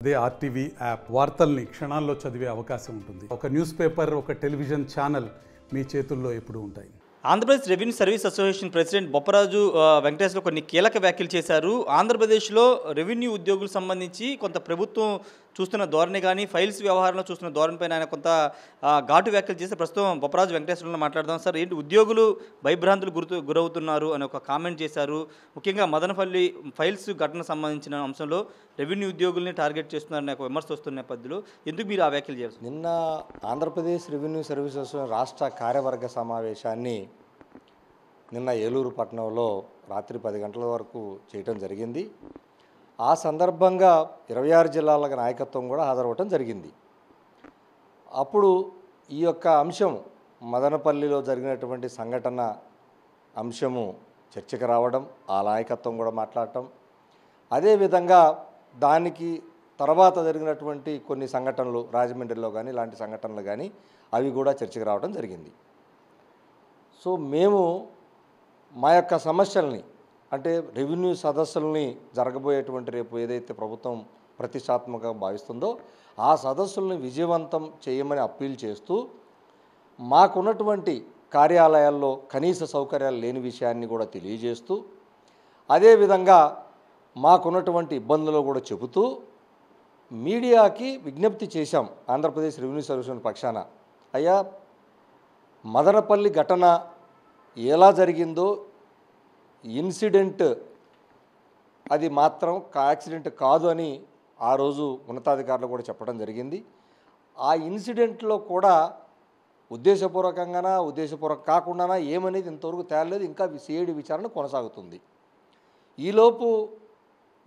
అదే RTV app వార్తల్ని క్షణాల్లో చదివే అవకాశం ఉంటుంది. ఒక న్యూస్ పేపర్, ఒక టెలివిజన్ ఛానల్ మీ చేతుల్లో ఎప్పుడూ ఉంటాయి. Andhra Pradesh revenue service association president Bopparaju Venkateswara కొన్ని కీలక వ్యాఖ్యలు చేశారు. ఆంధ్రప్రదేశ్లో రెవెన్యూ ఉద్యోగులకు సంబంధించి కొంత ప్రభుత్వం చూస్తున్న ధోరణి కానీ ఫైల్స్ వ్యవహారంలో చూస్తున్న ధోరణిపైన ఆయన కొంత ఘాటు వ్యాఖ్యలు చేస్తే ప్రస్తుతం బొప్పరాజు వెంకటేశ్వరలో మాట్లాడదాం. సార్, ఏంటి ఉద్యోగులు భయభ్రాంతులు గురవుతున్నారు అని ఒక కామెంట్ చేశారు. ముఖ్యంగా మదనపల్లి ఫైల్స్ ఘటన సంబంధించిన అంశంలో రెవెన్యూ ఉద్యోగుల్ని టార్గెట్ చేస్తున్నారనే ఒక విమర్శ వస్తున్న నేపథ్యంలో ఎందుకు మీరు ఆ వ్యాఖ్యలు చేయాల్సి? నిన్న ఆంధ్రప్రదేశ్ రెవెన్యూ సర్వీసెస్ రాష్ట్ర కార్యవర్గ సమావేశాన్ని నిన్న ఏలూరు పట్టణంలో రాత్రి 10 గంటల వరకు చేయటం జరిగింది. ఆ సందర్భంగా 26 జిల్లాల నాయకత్వం కూడా హాజరవ్వటం జరిగింది. అప్పుడు ఈ యొక్క అంశం మదనపల్లిలో జరిగినటువంటి సంఘటన అంశము చర్చకు రావడం, ఆ నాయకత్వం కూడా మాట్లాడటం, అదేవిధంగా దానికి తర్వాత జరిగినటువంటి కొన్ని సంఘటనలు రాజమండ్రిలో కానీ ఇలాంటి సంఘటనలు కానీ అవి కూడా చర్చకు రావడం జరిగింది. సో మేము మా యొక్క సమస్యల్ని అంటే రెవెన్యూ సదస్సుల్ని జరగబోయేటువంటి రేపు ఏదైతే ప్రభుత్వం ప్రతిష్టాత్మకంగా భావిస్తుందో ఆ సదస్సుల్ని విజయవంతం చేయమని అప్పీల్ చేస్తూ మాకున్నటువంటి కార్యాలయాల్లో కనీస సౌకర్యాలు లేని విషయాన్ని కూడా తెలియజేస్తూ అదేవిధంగా మాకున్నటువంటి ఇబ్బందులు కూడా చెబుతూ మీడియాకి విజ్ఞప్తి చేశాం. ఆంధ్రప్రదేశ్ రెవెన్యూ సర్వీస్ పక్షాన, అయ్యా మదనపల్లి ఘటన ఎలా జరిగిందో ఇన్సిడెంట్ అది మాత్రం యాక్సిడెంట్ కాదు అని ఆ రోజు ఉన్నతాధికారులు కూడా చెప్పడం జరిగింది. ఆ ఇన్సిడెంట్లో కూడా ఉద్దేశపూర్వకం కాకుండా ఏమనేది ఇంతవరకు తేలలేదు. ఇంకా సిఐడి విచారణ కొనసాగుతుంది. ఈలోపు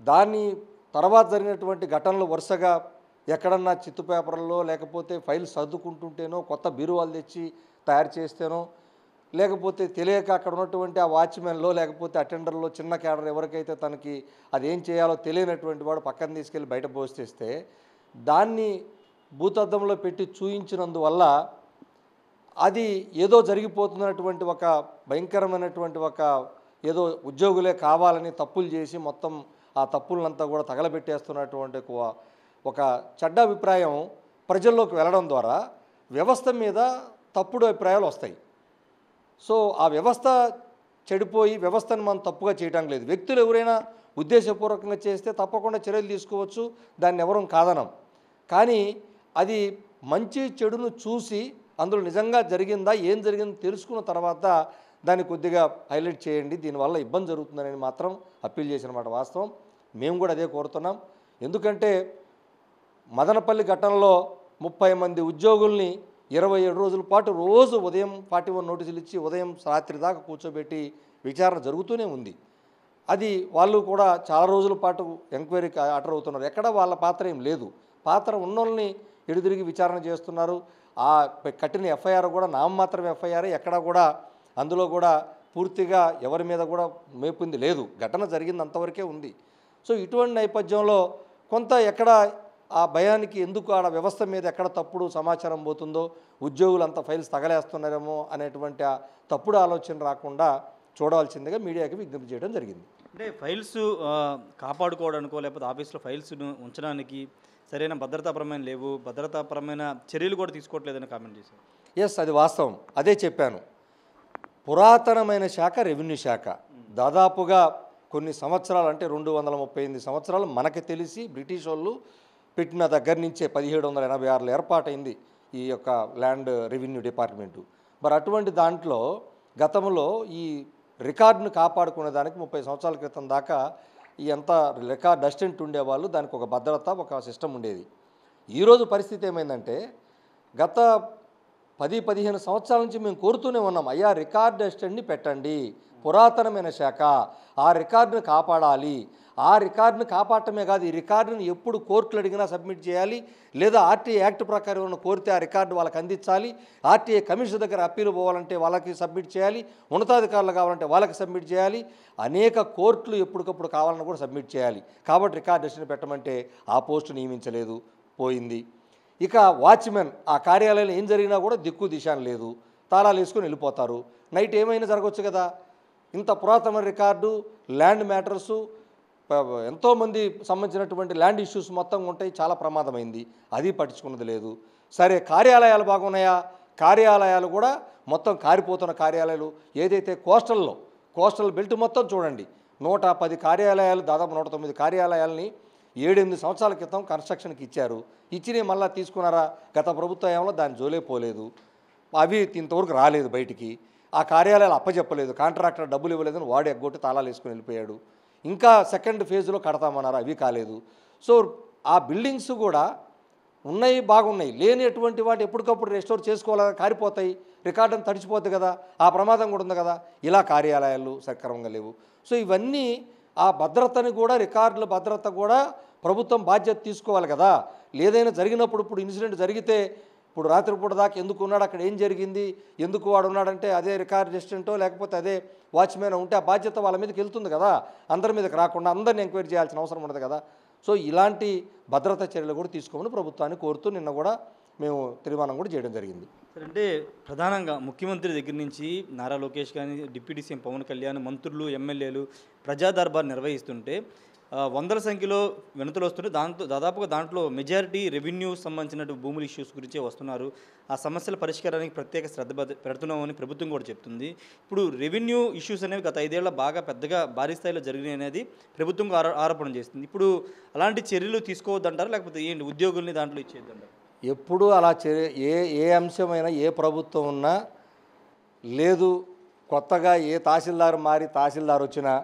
దాని తర్వాత జరిగినటువంటి ఘటనలు వరుసగా ఎక్కడన్నా చిత్తు పేపర్లో లేకపోతే ఫైల్స్ సర్దుకుంటుంటేనో కొత్త బీరువాలు తెచ్చి తయారు చేస్తేనో లేకపోతే తెలియక అక్కడ ఉన్నటువంటి ఆ వాచ్మెన్లో లేకపోతే అటెండర్లో చిన్న క్యాడర్ ఎవరికైతే తనకి అది ఏం చేయాలో తెలియనటువంటి వాడు పక్కన తీసుకెళ్ళి బయట పోసేస్తే దాన్ని భూతద్దంలో పెట్టి చూయించినందువల్ల అది ఏదో జరిగిపోతున్నటువంటి ఒక భయంకరమైనటువంటి ఒక ఏదో ఉద్యోగులే కావాలని తప్పులు చేసి మొత్తం ఆ తప్పులంతా కూడా తగలబెట్టేస్తున్నటువంటి ఒక చెడ్డ అభిప్రాయం ప్రజల్లోకి వెళ్ళడం ద్వారా వ్యవస్థ మీద తప్పుడు అభిప్రాయాలు వస్తాయి. సో ఆ వ్యవస్థ చెడిపోయి వ్యవస్థను మనం తప్పుగా చేయటం లేదు. వ్యక్తులు ఎవరైనా ఉద్దేశపూర్వకంగా చేస్తే తప్పకుండా చర్యలు తీసుకోవచ్చు, దాన్ని ఎవరూ కాదనం. కానీ అది మంచి చెడును చూసి అందులో నిజంగా జరిగిందా ఏం జరిగిందో తెలుసుకున్న తర్వాత దాన్ని కొద్దిగా హైలైట్ చేయండి, దీనివల్ల ఇబ్బంది జరుగుతుందని మాత్రం అప్పీల్ చేసిన మాట వాస్తవం. మేము కూడా అదే కోరుతున్నాం. ఎందుకంటే మదనపల్లి ఘటనలో 30 మంది ఉద్యోగుల్ని 27 రోజుల పాటు రోజు ఉదయం 41 నోటీసులు ఇచ్చి ఉదయం రాత్రి దాకా కూర్చోబెట్టి విచారణ జరుగుతూనే ఉంది. అది వాళ్ళు కూడా చాలా రోజుల పాటు ఎంక్వైరీకి ఆర్డర్ అవుతున్నారు. ఎక్కడ వాళ్ళ పాత్ర ఏం లేదు. పాత్ర ఉన్నోళ్ళని ఎడుదిరిగి విచారణ చేస్తున్నారు. ఆ కట్టిన ఎఫ్ఐఆర్ కూడా నామమాత్రం ఎఫ్ఐఆర్, ఎక్కడ కూడా అందులో కూడా పూర్తిగా ఎవరి మీద కూడా మేపింది లేదు. ఘటన జరిగింది అంతవరకే ఉంది. సో ఇటువంటి నేపథ్యంలో కొంత ఎక్కడ ఆ భయానికి ఎందుకు ఆడ వ్యవస్థ మీద ఎక్కడ తప్పుడు సమాచారం పోతుందో ఉద్యోగులు అంత ఫైల్స్ తగలేస్తున్నారేమో అనేటువంటి ఆ తప్పుడు ఆలోచన రాకుండా చూడాల్సిందిగా మీడియాకి విజ్ఞప్తి చేయడం జరిగింది. అంటే ఫైల్స్ కాపాడుకోవడానికో లేకపోతే ఆఫీస్లో ఫైల్స్ను ఉంచడానికి సరైన భద్రతాపరమైన లేవు, భద్రతాపరమైన చర్యలు కూడా తీసుకోవట్లేదని కామెంట్ చేశారు. ఎస్, అది వాస్తవం. అదే చెప్పాను. పురాతనమైన శాఖ రెవెన్యూ శాఖ. దాదాపుగా కొన్ని సంవత్సరాలు అంటే 238 సంవత్సరాలు మనకి తెలిసి బ్రిటిష్ వాళ్ళు పెట్టిన దగ్గర నుంచే 1786లో ఏర్పాటైంది ఈ యొక్క ల్యాండ్ రెవెన్యూ డిపార్ట్మెంటు. మరి అటువంటి దాంట్లో గతంలో ఈ రికార్డును కాపాడుకునే దానికి 30 సంవత్సరాల క్రితం దాకా ఈ అంతా రికార్డ్ అసిస్టెంట్ ఉండేవాళ్ళు, దానికి ఒక భద్రత ఒక సిస్టమ్ ఉండేది. ఈరోజు పరిస్థితి ఏమైందంటే గత 10-15 సంవత్సరాల నుంచి మేము కోరుతూనే ఉన్నాం, అయ్యా రికార్డ్ అసిస్టెంట్ని పెట్టండి, పురాతనమైన శాఖ, ఆ రికార్డును కాపాడాలి. ఆ రికార్డును కాపాడటమే కాదు, ఈ రికార్డును ఎప్పుడు కోర్టులు అడిగినా సబ్మిట్ చేయాలి, లేదా ఆర్టీఐ యాక్ట్ ప్రకారం ఉన్న కోరితే ఆ రికార్డు వాళ్ళకి అందించాలి. ఆర్టీఐ కమిషన్ దగ్గర అప్పీలు పోవాలంటే వాళ్ళకి సబ్మిట్ చేయాలి, ఉన్నతాధికారులు కావాలంటే వాళ్ళకి సబ్మిట్ చేయాలి, అనేక కోర్టులు ఎప్పటికప్పుడు కావాలన్నా కూడా సబ్మిట్ చేయాలి. కాబట్టి రికార్డు అసిస్టెంట్ పెట్టమంటే ఆ పోస్టు నియమించలేదు, పోయింది. ఇక వాచ్మెన్, ఆ కార్యాలయంలో ఏం జరిగినా కూడా దిక్కు దిశాన లేదు, తాళాలు వేసుకొని వెళ్ళిపోతారు. నైట్ ఏమైనా జరగవచ్చు కదా. ఇంత పురాతన రికార్డు, ల్యాండ్ మ్యాటర్సు, ఎంతోమంది సంబంధించినటువంటి ల్యాండ్ ఇష్యూస్ మొత్తం ఉంటాయి, చాలా ప్రమాదమైంది, అది పట్టించుకున్నది లేదు. సరే కార్యాలయాలు బాగున్నాయా, కార్యాలయాలు కూడా మొత్తం కారిపోతున్న కార్యాలయాలు ఏదైతే కోస్టల్ బెల్ట్ మొత్తం చూడండి, 110 కార్యాలయాలు, దాదాపు 109 కార్యాలయాలని 7-8 సంవత్సరాల క్రితం కన్స్ట్రక్షన్కి ఇచ్చారు. ఇచ్చినవి మళ్ళీ తీసుకున్నారా? గత ప్రభుత్వం ఏమో దాని జోలే పోలేదు, అవి ఇంతవరకు రాలేదు బయటికి. ఆ కార్యాలయాలు అప్పచెప్పలేదు, కాంట్రాక్టర్ డబ్బులు ఇవ్వలేదని వాడు ఎగ్గొట్టి తాళాలు వేసుకుని వెళ్ళిపోయాడు. ఇంకా సెకండ్ ఫేజ్లో కడతామన్నారు, అవి కాలేదు. సో ఆ బిల్డింగ్స్ కూడా ఉన్నాయి, బాగున్నాయి, లేనిటువంటి వాటి ఎప్పటికప్పుడు రెస్టోర్ చేసుకోవాలి, కారిపోతాయి, రికార్డుని తడిచిపోతుంది కదా, ఆ ప్రమాదం కూడా ఉంది కదా. ఇలా కార్యాలయాలు సక్రమంగా లేవు. సో ఇవన్నీ ఆ భద్రతని కూడా, రికార్డుల భద్రత కూడా ప్రభుత్వం బాధ్యత తీసుకోవాలి కదా. ఏదైనా జరిగినప్పుడు, ఇప్పుడు ఇన్సిడెంట్ జరిగితే ఇప్పుడు రాత్రిపూట దాకా ఎందుకు ఉన్నాడు, అక్కడ ఏం జరిగింది, ఎందుకు వాడు ఉన్నాడంటే అదే రికార్డ్ అసిస్టెంటో లేకపోతే అదే వాచ్మెన్ ఉంటే ఆ బాధ్యత వాళ్ళ మీదకి వెళ్తుంది కదా, అందరి మీదకి రాకుండా అందరిని ఎంక్వైరీ చేయాల్సిన అవసరం ఉండదు కదా. సో ఇలాంటి భద్రతా చర్యలు కూడా తీసుకోమని ప్రభుత్వాన్ని కోరుతూ నిన్న కూడా మేము తీర్మానం కూడా చేయడం జరిగింది. అంటే ప్రధానంగా ముఖ్యమంత్రి దగ్గర నుంచి నారా లోకేష్ కానీ, డిప్యూటీ సీఎం పవన్ కళ్యాణ్, మంత్రులు, ఎమ్మెల్యేలు ప్రజా దర్బార్ నిర్వహిస్తుంటే వందల సంఖ్యలో వినతులు వస్తుంటే దాంట్లో మెజారిటీ రెవెన్యూ సంబంధించిన భూముల ఇష్యూస్ గురించే వస్తున్నారు. ఆ సమస్యల పరిష్కారానికి ప్రత్యేక శ్రద్ధ పెడుతున్నామని ప్రభుత్వం కూడా చెప్తుంది. ఇప్పుడు రెవెన్యూ ఇష్యూస్ అనేవి గత 5 ఏళ్ల బాగా పెద్దగా భారీ స్థాయిలో జరిగినాయి అనేది ప్రభుత్వం ఆరోపణ చేస్తుంది. ఇప్పుడు అలాంటి చర్యలు తీసుకోవద్దంటారు, లేకపోతే ఏంటి ఉద్యోగుల్ని దాంట్లో ఇచ్చేద్దంటారు? ఎప్పుడు అలా ఏ అంశమైనా ఏ ప్రభుత్వం ఉన్నా లేదు, కొత్తగా ఏ తహసీల్దార్ మారి తహసీల్దార్ వచ్చినా,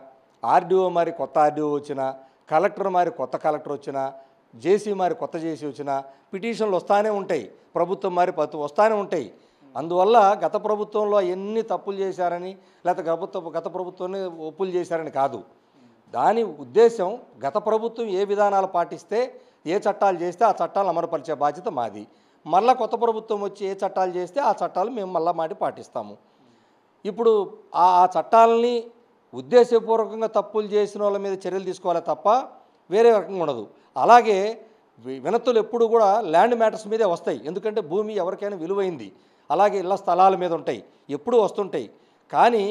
ఆర్డీఓ మారి కొత్త ఆర్డీఓ వచ్చినా, కలెక్టర్ మారి కొత్త కలెక్టర్ వచ్చినా, జేసీ మారి కొత్త జేసీ వచ్చినా పిటిషన్లు వస్తూనే ఉంటాయి, ప్రభుత్వం మారి వస్తూనే ఉంటాయి. అందువల్ల గత ప్రభుత్వంలో ఎన్ని తప్పులు చేశారని లేకపోతే గత ప్రభుత్వాన్ని ఒప్పులు చేశారని కాదు. దాని ఉద్దేశం గత ప్రభుత్వం ఏ విధానాలు పాటిస్తే, ఏ చట్టాలు చేస్తే ఆ చట్టాలను అమలుపరిచే బాధ్యత మాది. మళ్ళీ కొత్త ప్రభుత్వం వచ్చి ఏ చట్టాలు చేస్తే ఆ చట్టాలు మేము మళ్ళీ మాటి పాటిస్తాము. ఇప్పుడు ఆ చట్టాలని ఉద్దేశపూర్వకంగా తప్పులు చేసిన వాళ్ళ మీద చర్యలు తీసుకోవాలి తప్ప వేరే రకంగా ఉండదు. అలాగే వినతులు ఎప్పుడు కూడా ల్యాండ్ మ్యాటర్స్ మీదే వస్తాయి, ఎందుకంటే భూమి ఎవరికైనా విలువైంది. అలాగే ఇళ్ల స్థలాల మీద ఉంటాయి, ఎప్పుడూ వస్తుంటాయి. కానీ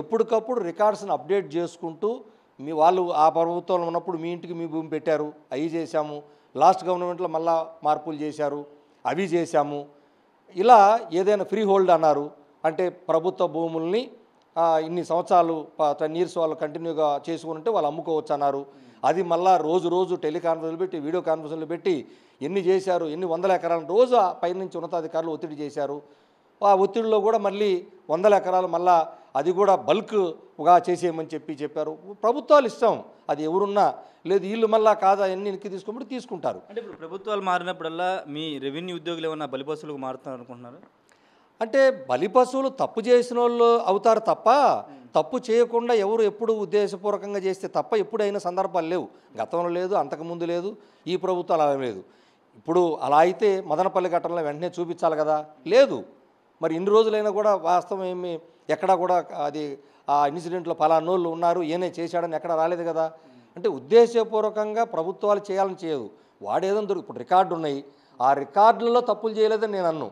ఎప్పటికప్పుడు రికార్డ్స్ని అప్డేట్ చేసుకుంటూ వాళ్ళు ఆ ప్రభుత్వంలో ఉన్నప్పుడు మీ ఇంటికి మీ భూమి పెట్టారు, అవి చేశాము, లాస్ట్ గవర్నమెంట్లో మళ్ళా మార్పులు చేశారు, అవి చేశాము, ఇలా ఏదైనా ఫ్రీ హోల్డ్ అన్నారు అంటే ప్రభుత్వ భూముల్ని ఇన్ని సంవత్సరాలు 10 years వాళ్ళు కంటిన్యూగా చేసుకుంటే వాళ్ళు అమ్ముకోవచ్చు అన్నారు. అది మళ్ళీ రోజు టెలికాన్ఫరెన్స్లు పెట్టి, వీడియో కాన్ఫరెన్స్లు పెట్టి ఎన్ని చేశారు, ఎన్ని 100 ఎకరాలు రోజు పైనుంచి ఉన్నతాధికారులు ఒత్తిడి చేశారు. ఆ ఒత్తిడిలో కూడా మళ్ళీ 100 ఎకరాలు మళ్ళా అది కూడా బల్క్గా చేసేయమని చెప్పారు. ప్రభుత్వాలు ఇష్టం, అది ఎవరున్నా లేదు, వీళ్ళు మళ్ళీ కాదా ఎన్ని ఎక్కి తీసుకోమని తీసుకుంటారు. అంటే ఇప్పుడు ప్రభుత్వాలు మారినప్పుడల్లా మీ రెవెన్యూ ఉద్యోగులు ఏమన్నా బలిపశువులకు మారుతున్నారు అనుకుంటున్నారు? అంటే బలిపశువులు తప్పు చేసిన వాళ్ళు అవుతారు తప్ప, తప్పు చేయకుండా ఎవరు ఎప్పుడు ఉద్దేశపూర్వకంగా చేస్తే తప్ప ఎప్పుడైనా సందర్భాలు లేవు. గతంలో లేదు, అంతకుముందు లేదు, ఈ ప్రభుత్వాలు అలా లేదు. ఇప్పుడు అలా అయితే మదనపల్లి ఘటనలో వెంటనే చూపించాలి కదా, లేదు. మరి ఇన్ని రోజులైనా కూడా వాస్తవం ఏమి ఎక్కడా కూడా అది ఆ ఇన్సిడెంట్లో పలానోళ్ళు ఉన్నారు, ఈయనే చేశాడని ఎక్కడ రాలేదు కదా. అంటే ఉద్దేశపూర్వకంగా ప్రభుత్వాలు చేయాలని చేయదు, వాడేదో ఇప్పుడు రికార్డు ఉన్నాయి, ఆ రికార్డులలో తప్పులు చేయలేదని నేను అన్ను.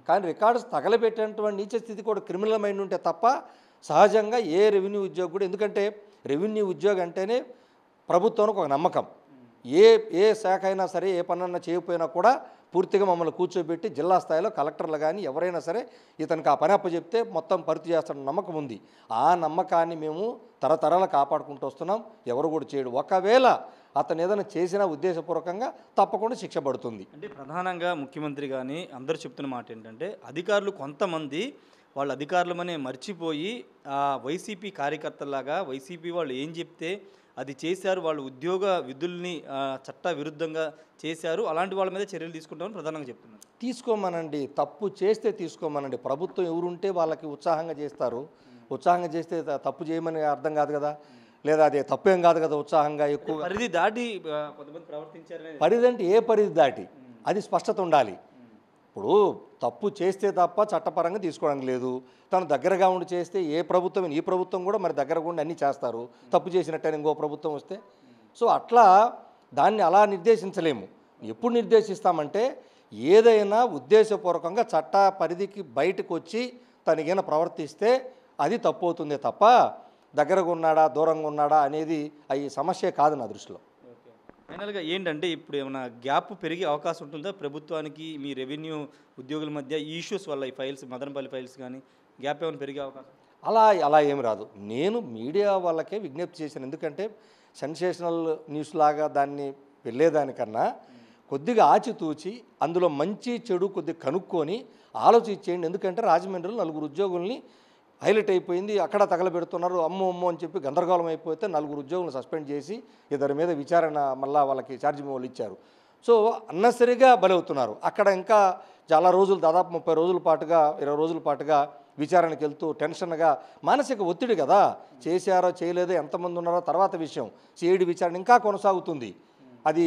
కానీ రికార్డ్స్ తగలబెట్టేటువంటి నీచ స్థితి కూడా క్రిమినల్ మైండ్ ఉంటే తప్ప సహజంగా ఏ రెవెన్యూ ఉద్యోగి కూడా, ఎందుకంటే రెవెన్యూ ఉద్యోగి అంటేనే ప్రభుత్వానికి ఒక నమ్మకం. ఏ శాఖ అయినా సరే ఏ పనన్నా చేయకపోయినా కూడా పూర్తిగా మమ్మల్ని కూర్చోబెట్టి జిల్లా స్థాయిలో కలెక్టర్లు కానీ ఎవరైనా సరే ఇతనికి ఆ పని అప్పచెప్తే మొత్తం పూర్తి చేస్తాడన్న నమ్మకం ఉంది. ఆ నమ్మకాన్ని మేము తరతరాలు కాపాడుకుంటూ వస్తున్నాం, ఎవరు కూడా చేయడు. ఒకవేళ అతను ఏదైనా చేసినా ఉద్దేశపూర్వకంగా తప్పకుండా శిక్ష పడుతుంది. అంటే ప్రధానంగా ముఖ్యమంత్రి కానీ అందరూ చెప్తున్న మాట ఏంటంటే అధికారులు కొంతమంది వాళ్ళ అధికారులమనే మర్చిపోయి వైసీపీ కార్యకర్తలాగా వైసీపీ వాళ్ళు ఏం చెప్తే అది చేశారు, వాళ్ళు ఉద్యోగ విధుల్ని చట్ట విరుద్ధంగా చేశారు, అలాంటి వాళ్ళ మీద చర్యలు తీసుకుంటామని ప్రధానంగా చెప్తున్నారు. తీసుకోమనండి, తప్పు చేస్తే తీసుకోమనండి. ప్రభుత్వం ఎవరుంటే వాళ్ళకి ఉత్సాహంగా చేస్తారు, ఉత్సాహంగా చేస్తే తప్పు చేయమని అర్థం కాదు కదా, లేదా అదే తప్పేం కాదు కదా. ఉత్సాహంగా ఎక్కువ పరిధి దాటి కొంతమంది ప్రవర్తించారని, పరిధి అంటే ఏ పరిధి దాటి, అది స్పష్టత ఉండాలి. ఇప్పుడు తప్పు చేస్తే తప్ప చట్టపరంగా తీసుకోవడానికి లేదు. తను దగ్గరగా ఉండి చేస్తే ఏ ప్రభుత్వం, ఈ ప్రభుత్వం కూడా మరి దగ్గరగా ఉండి అన్నీ చేస్తారు, తప్పు చేసినట్టయినా ఇంకో ప్రభుత్వం వస్తే. సో అట్లా దాన్ని అలా నిర్దేశించలేము. ఎప్పుడు నిర్దేశిస్తామంటే ఏదైనా ఉద్దేశపూర్వకంగా చట్ట పరిధికి బయటకు వచ్చి తనకైనా ప్రవర్తిస్తే అది తప్పు అవుతుందే తప్ప దగ్గరగా ఉన్నాడా దూరంగా ఉన్నాడా అనేది అవి సమస్య కాదు నా దృష్టిలో. ఫైనల్గా ఏంటంటే ఇప్పుడు ఏమైనా గ్యాప్ పెరిగే అవకాశం ఉంటుందా ప్రభుత్వానికి మీ రెవెన్యూ ఉద్యోగుల మధ్య ఈ ఇష్యూస్ వల్ల ఈ ఫైల్స్ మదనపల్లి ఫైల్స్ కానీ గ్యాప్ ఏమైనా పెరిగే అవకాశం? అలా ఏమి రాదు. నేను మీడియా వాళ్ళకే విజ్ఞప్తి చేశాను. ఎందుకంటే సెన్సేషనల్ న్యూస్ లాగా దాన్ని వెళ్ళేదానికన్నా కొద్దిగా ఆచితూచి అందులో మంచి చెడు కొద్దిగా కనుక్కొని ఆలోచించేయండి. ఎందుకంటే రాజమండ్రిలో 4 ఉద్యోగుల్ని హైలైట్ అయిపోయింది, అక్కడ తగలబెడుతున్నారు, అమ్మో అని చెప్పి గందరగోళం అయిపోతే 4 ఉద్యోగులను సస్పెండ్ చేసి ఇద్దరి మీద విచారణ మళ్ళా వాళ్ళకి ఛార్జ్ మెమోలు ఇచ్చారు. సో అన్నసరిగా బలవుతున్నారు. అక్కడ ఇంకా చాలా రోజులు దాదాపు 30 రోజుల పాటుగా 20 రోజుల పాటుగా విచారణకు వెళ్తూ టెన్షన్గా మానసిక ఒత్తిడి కదా, చేశారో చేయలేదో ఎంతమంది ఉన్నారో తర్వాత విషయం. సిఐడి విచారణ ఇంకా కొనసాగుతుంది. అది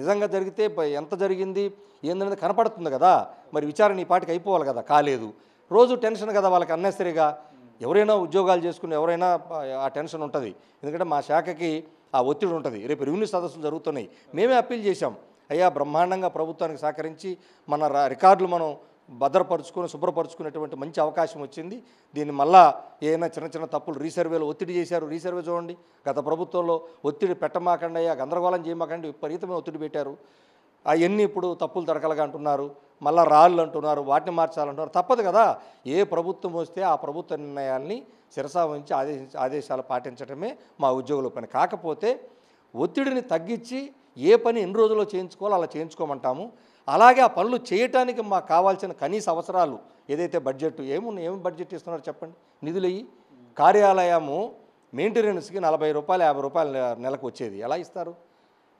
నిజంగా జరిగితే ఎంత జరిగింది ఏందనేది కనపడుతుంది కదా. మరి విచారణ ఈ పాటికి అయిపోవాలి కదా, కాలేదు. రోజు టెన్షన్ కదా వాళ్ళకి అన్నెసరిగా. ఎవరైనా ఉద్యోగాలు చేసుకుని ఎవరైనా ఆ టెన్షన్ ఉంటుంది. ఎందుకంటే మా శాఖకి ఆ ఒత్తిడి ఉంటుంది. రేపు రెవెన్యూ సదస్సులు జరుగుతున్నాయి. మేమే అప్పీల్ చేశాం, అయ్యా బ్రహ్మాండంగా ప్రభుత్వానికి సహకరించి మన రికార్డులు మనం భద్రపరుచుకొని శుభ్రపరుచుకునేటువంటి మంచి అవకాశం వచ్చింది. దీన్ని మళ్ళా ఏమైనా చిన్న తప్పులు రీసర్వేలో ఒత్తిడి చేశారు. రీసర్వే చూడండి, గత ప్రభుత్వంలో ఒత్తిడి పెట్టమాకండి, అయ్యా గందరగోళం చేయమాకండి విపరీతమైన ఒత్తిడి పెట్టారు. అవన్నీ ఇప్పుడు తప్పులు తడకలుగా అంటున్నారు, మళ్ళా రాళ్ళు అంటున్నారు, వాటిని మార్చాలంటున్నారు. తప్పదు కదా, ఏ ప్రభుత్వం వస్తే ఆ ప్రభుత్వ నిర్ణయాల్ని శిరసా ఉంచి ఆదేశాలు పాటించడమే మా ఉద్యోగుల పని. కాకపోతే ఒత్తిడిని తగ్గించి ఏ పని ఎన్ని రోజుల్లో చేయించుకోవాలో అలా చేయించుకోమంటాము. అలాగే ఆ పనులు చేయటానికి మాకు కావాల్సిన కనీస అవసరాలు ఏదైతే బడ్జెట్ ఏమి బడ్జెట్ ఇస్తున్నారు చెప్పండి. నిధులయ్యి కార్యాలయము మెయింటెనెన్స్కి 40 రూపాయలు 50 రూపాయలు నెలకు వచ్చేది ఎలా ఇస్తారు?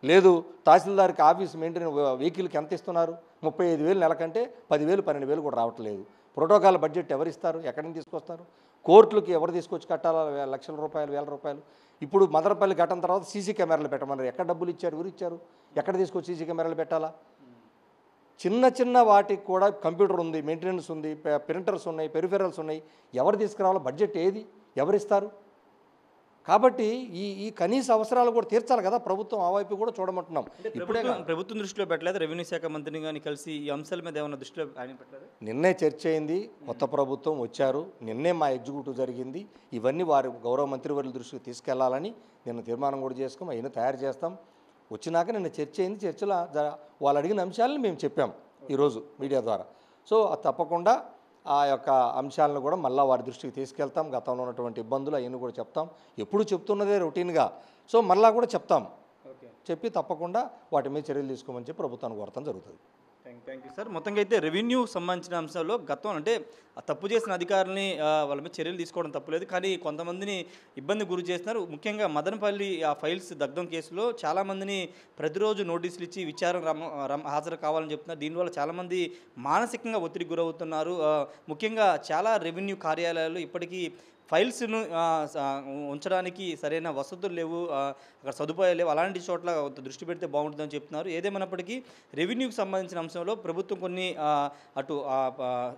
లేదు తహసీల్దార్కి ఆఫీస్ మెయింటెనెన్స్ వెహికల్కి ఎంత ఇస్తున్నారు? 35,000 నెలకంటే 10,000 12,000 కూడా రావట్లేదు. ప్రోటోకాల్ బడ్జెట్ ఎవరు ఇస్తారు? ఎక్కడి నుంచి తీసుకొస్తారు? కోర్టులకి ఎవరు తీసుకొచ్చి కట్టాలా? లక్షల రూపాయలు 1,000 రూపాయలు. ఇప్పుడు మదనపల్లి ఘటన తర్వాత సీసీ కెమెరాలు పెట్టమన్నారు. ఎక్కడ డబ్బులు ఇచ్చారు? ఎవరు ఇచ్చారు? ఎక్కడ తీసుకొచ్చి సీసీ కెమెరాలు పెట్టాలా? చిన్న వాటికి కూడా కంప్యూటర్ ఉంది, మెయింటెనెన్స్ ఉంది, ప్రింటర్స్ ఉన్నాయి, పెరిఫెరల్స్ ఉన్నాయి. ఎవరు తీసుకురావాలో? బడ్జెట్ ఏది? ఎవరిస్తారు? కాబట్టి ఈ కనీస అవసరాలు కూడా తీర్చాలి కదా ప్రభుత్వం. ఆ వైపు కూడా చూడమంటున్నాం. ఇప్పుడే ప్రభుత్వం దృష్టిలో పెట్టలేదు, రెవెన్యూ శాఖ మంత్రిని కానీ కలిసి ఈ అంశాల మీద ఏమైనా దృష్టిలో ఆయన పెట్టలేదు? నిన్నే చర్చ అయింది, కొత్త ప్రభుత్వం వచ్చారు, నిన్నే మా ఎగ్జిక్యూటివ్ జరిగింది. ఇవన్నీ వారి గౌరవ మంత్రివర్యుల దృష్టికి తీసుకెళ్లాలని నిన్న తీర్మానం కూడా చేసుకుని అయినా తయారు చేస్తాం. వచ్చినాక నిన్న చర్చ అయింది. చర్చలో వాళ్ళు అడిగిన అంశాలను మేము చెప్పాం ఈరోజు మీడియా ద్వారా. సో అది తప్పకుండా ఆ యొక్క అంశాలను కూడా మళ్ళీ వారి దృష్టికి తీసుకెళ్తాం. గతంలో ఉన్నటువంటి ఇబ్బందులు అవన్నీ కూడా చెప్తాం. ఎప్పుడు చెప్తున్నదే రొటీన్గా. సో మళ్ళీ కూడా చెప్తాం. చెప్పి తప్పకుండా వాటి మీద చర్యలు తీసుకోమని చెప్పి ప్రభుత్వానికి కోరటం జరుగుతుంది. Thank you sir. మొత్తంగా అయితే రెవెన్యూ సంబంధించిన అంశాల్లో గతం అంటే ఆ తప్పు చేసిన అధికారులని వాళ్ళ మీద చర్యలు తీసుకోవడం తప్పులేదు, కానీ కొంతమందిని ఇబ్బంది గురి చేస్తున్నారు. ముఖ్యంగా మదనపల్లి ఆ ఫైల్స్ దగ్ధం కేసులో చాలామందిని ప్రతిరోజు నోటీసులు ఇచ్చి విచారణ హాజరు కావాలని చెప్తున్నారు. దీనివల్ల చాలామంది మానసికంగా ఒత్తిడికి గురవుతున్నారు. ముఖ్యంగా చాలా రెవెన్యూ కార్యాలయాలు ఇప్పటికీ ఫైల్స్ను ఉంచడానికి సరైన వసతులు లేవు, అక్కడ సదుపాయాలు లేవు. అలాంటి చోట్ల దృష్టి పెడితే బాగుంటుందని చెప్తున్నారు. ఏదేమైనప్పటికీ రెవెన్యూకి సంబంధించిన అంశంలో ప్రభుత్వం కొన్ని అటు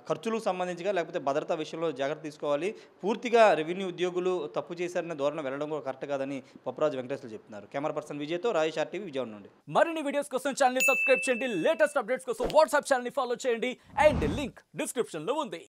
ఖర్చులకు సంబంధించిగా లేకపోతే భద్రతా విషయంలో జాగ్రత్త తీసుకోవాలి. పూర్తిగా రెవెన్యూ ఉద్యోగులు తప్పు చేశారనే ధోరణి వెళ్ళడం కూడా కరెక్ట్ కాదని బొప్పరాజు వెంకటేశ్వర్లు చెప్తున్నారు. కెమెరా పర్సన్ విజయ్తో రాజేష్ ఆర్టీవీ విజయవాడ నుండి. మరిన్ని వీడియోస్ కోసం ఛానల్ సబ్స్క్రైబ్ చేయండి, లేటెస్ట్ అప్డేట్స్ కోసం వాట్సాప్ ఛానల్ ఫాలో చేయండి అండ్ లింక్ డిస్క్రిప్షన్ లో ఉంది.